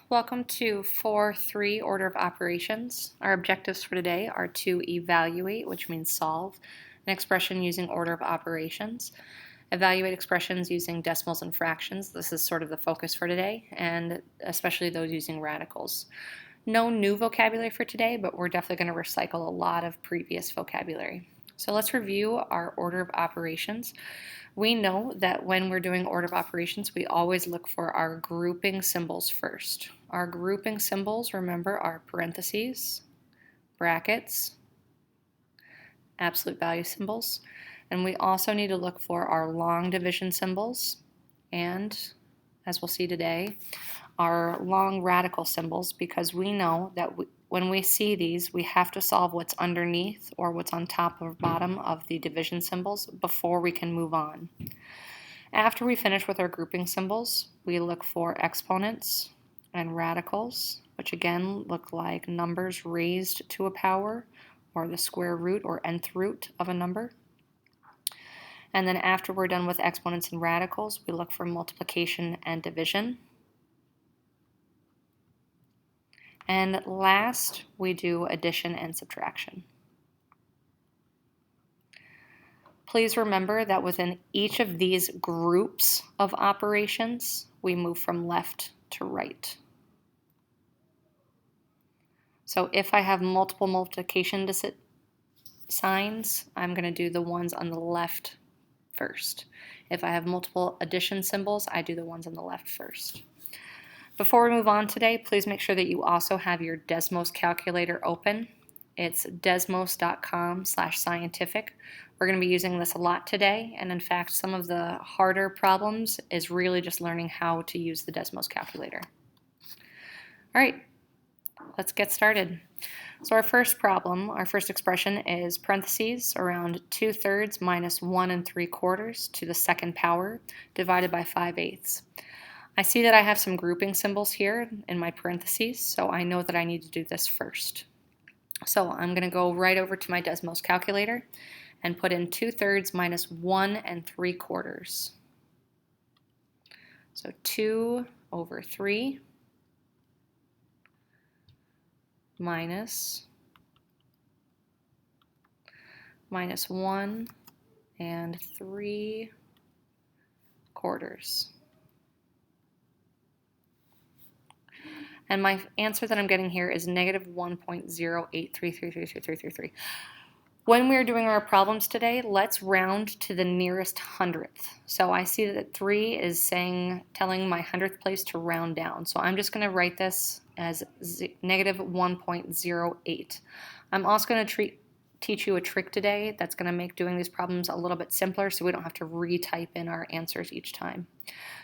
Welcome to 4-3 order of operations. Our objectives for today are to evaluate, which means solve, an expression using order of operations, evaluate expressions using decimals and fractions. This is sort of the focus for today, and especially those using radicals. No new vocabulary for today, but we're definitely going to recycle a lot of previous vocabulary. So let's review our order of operations. We know that when we're doing order of operations, we always look for our grouping symbols first. Our grouping symbols, remember, are parentheses, brackets, absolute value symbols, and we also need to look for our long division symbols and, as we'll see today, our long radical symbols, because we know that when we see these, we have to solve what's underneath or what's on top or bottom of the division symbols before we can move on. After we finish with our grouping symbols, we look for exponents and radicals, which again look like numbers raised to a power or the square root or nth root of a number. And then after we're done with exponents and radicals, we look for multiplication and division. And last, we do addition and subtraction. Please remember that within each of these groups of operations, we move from left to right. So if I have multiple multiplication signs, I'm going to do the ones on the left first. If I have multiple addition symbols, I do the ones on the left first. Before we move on today, please make sure that you also have your Desmos calculator open. It's desmos.com/scientific. We're going to be using this a lot today, and in fact, some of the harder problems is really just learning how to use the Desmos calculator. All right, let's get started. So our first problem, our first expression is parentheses around 2/3 minus 1 3/4 to the second power divided by 5/8. I see that I have some grouping symbols here in my parentheses, so I know that I need to do this first. So I'm going to go right over to my Desmos calculator and put in 2/3 minus 1 3/4. So 2/3 minus 1 3/4. And my answer that I'm getting here is negative 1.0833333333. When we're doing our problems today, let's round to the nearest hundredth. So I see that 3 is telling my hundredth place to round down. So I'm just going to write this as negative 1.08. I'm also going to teach you a trick today that's going to make doing these problems a little bit simpler so we don't have to retype in our answers each time.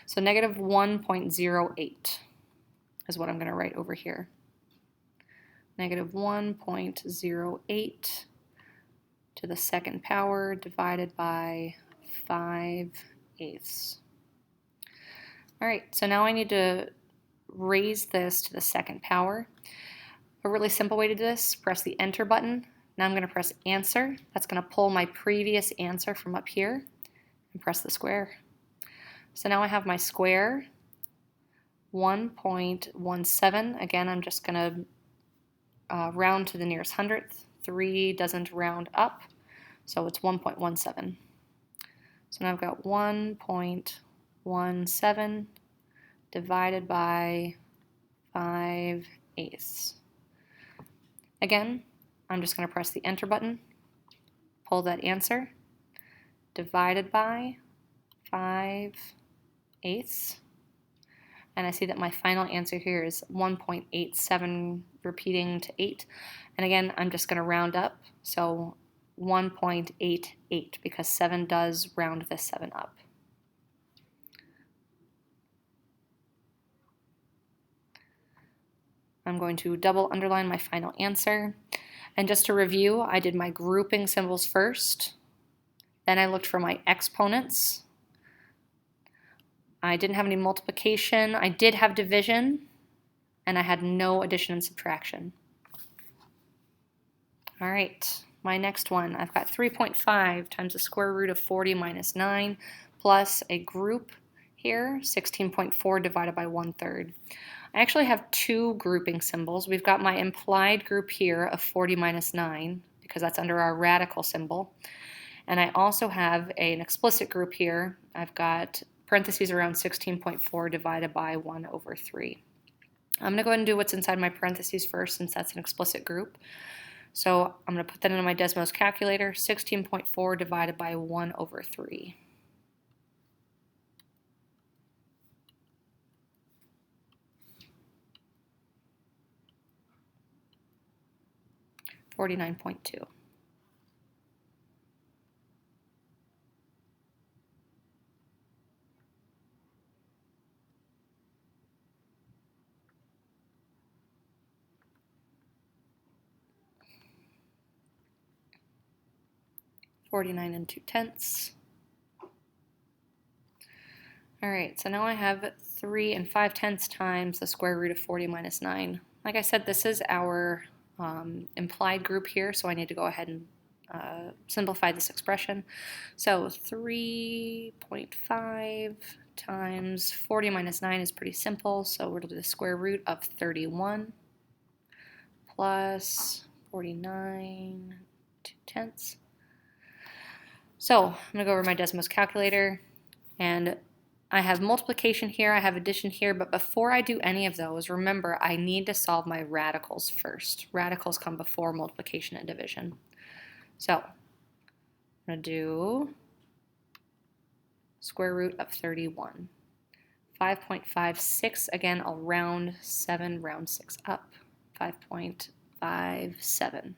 So negative 1.08. is what I'm going to write over here. Negative 1.08 to the second power divided by 5/8. All right, so now I need to raise this to the second power. A really simple way to do this, press the enter button. Now I'm going to press answer. That's going to pull my previous answer from up here and press the square. So now I have my square, 1.17. Again, I'm just going to round to the nearest hundredth. 3 doesn't round up, so it's 1.17. So now I've got 1.17 divided by 5/8. Again, I'm just going to press the enter button, pull that answer, divided by 5/8. And I see that my final answer here is 1.87 repeating to 8. And again, I'm just going to round up, so 1.88 because 7 does round this 7 up. I'm going to double underline my final answer. And just to review, I did my grouping symbols first. Then I looked for my exponents. I didn't have any multiplication. I did have division, and I had no addition and subtraction. All right, my next one. I've got 3.5 times the square root of 40 minus 9 plus a group here, 16.4 divided by 1/3. I actually have two grouping symbols. We've got my implied group here of 40 minus 9, because that's under our radical symbol. And I also have an explicit group here. I've got parentheses around 16.4 divided by 1 over 3. I'm going to go ahead and do what's inside my parentheses first, since that's an explicit group. So I'm going to put that into my Desmos calculator, 16.4 divided by 1 over 3. $49.2. $49 2/10. All right, so now I have 3 5/10 times the square root of 40 minus 9. Like I said, this is our implied group here, so I need to go ahead and simplify this expression. So 3.5 times 40 minus 9 is pretty simple, so we'll do the square root of 31 plus 49 2/10. So I'm going to go over my Desmos calculator, and I have multiplication here, I have addition here, but before I do any of those, remember I need to solve my radicals first. Radicals come before multiplication and division. So I'm going to do square root of 31. 5.56, again, I'll round 7, round 6 up. 5.57.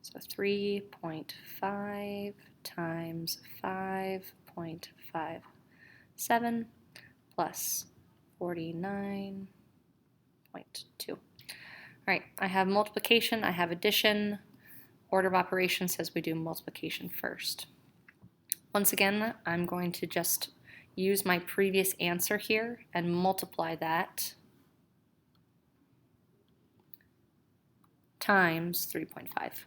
So 3.5 times 5.57 plus 49.2. All right, I have multiplication, I have addition. Order of operations says we do multiplication first. Once again, I'm going to just use my previous answer here and multiply that times 3.5.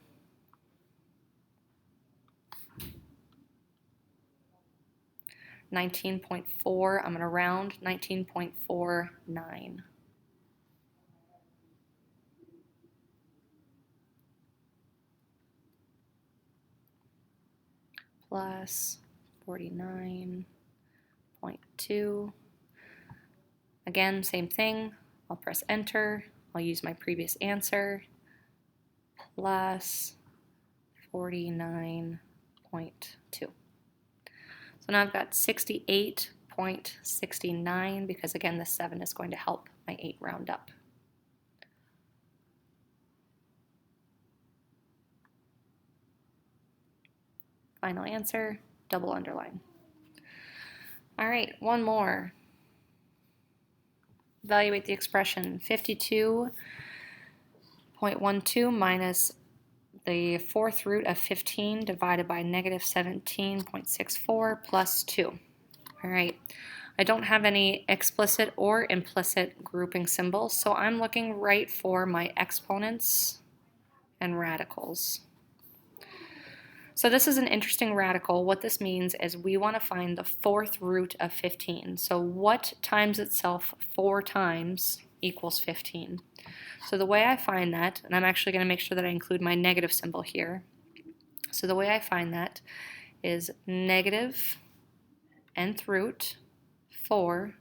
19.4, I'm going to round, 19.49. Plus 49.2. Again, same thing. I'll press enter. I'll use my previous answer. Plus 49.2. So now I've got 68.69, because again, the 7 is going to help my 8 round up. Final answer, double underline. All right, one more. Evaluate the expression. 52.12 minus the fourth root of 15 divided by negative 17.64 plus 2. All right, I don't have any explicit or implicit grouping symbols, so I'm looking right for my exponents and radicals. So this is an interesting radical. What this means is we want to find the fourth root of 15. So what times itself 4 times equals 15? So the way I find that, and I'm actually going to make sure that I include my negative symbol here. So the way I find that is negative nth root 4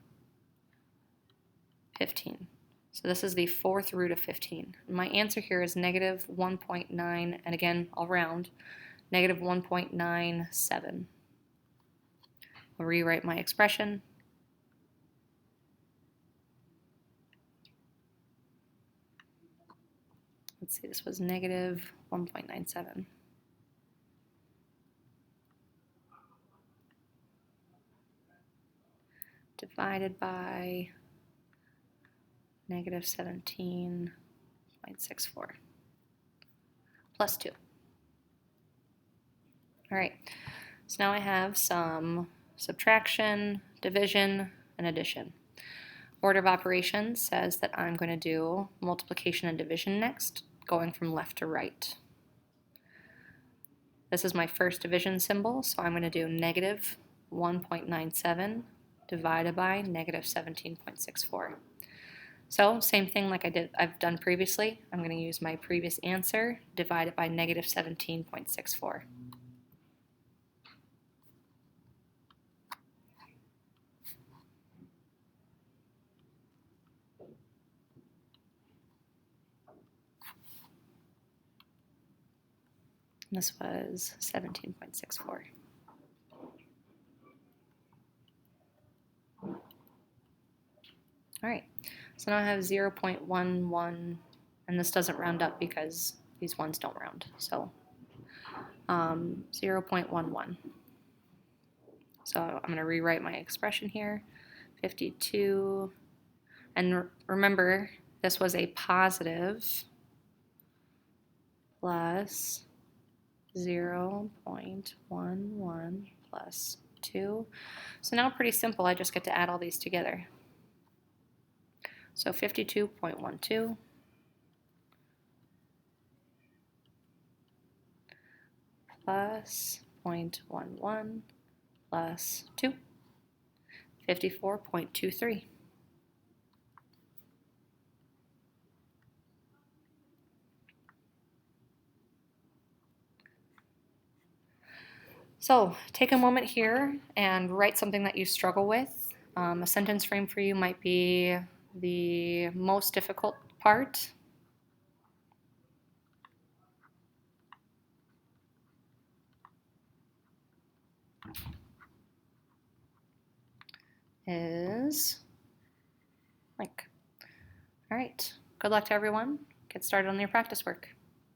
15. So this is the fourth root of 15. My answer here is negative 1.9, and again, I'll round, negative 1.97. I'll rewrite my expression. Let's see, this was negative 1.97. Divided by negative 17.64 plus 2. All right, so now I have some subtraction, division, and addition. Order of operations says that I'm going to do multiplication and division next, going from left to right. This is my first division symbol, so I'm going to do negative 1.97 divided by negative 17.64. So same thing like I've done previously. I'm going to use my previous answer, divide it by negative 17.64. This was 17.64. All right, so now I have 0.11, and this doesn't round up because these ones don't round, so 0.11. So I'm going to rewrite my expression here, 52, and remember, this was a positive plus 0.11 plus 2. So now pretty simple, I just get to add all these together. So 52.12 plus 0.11 plus 2, 54.23. So take a moment here and write something that you struggle with. A sentence frame for you might be the most difficult part. Is blank. All right, good luck to everyone. Get started on your practice work.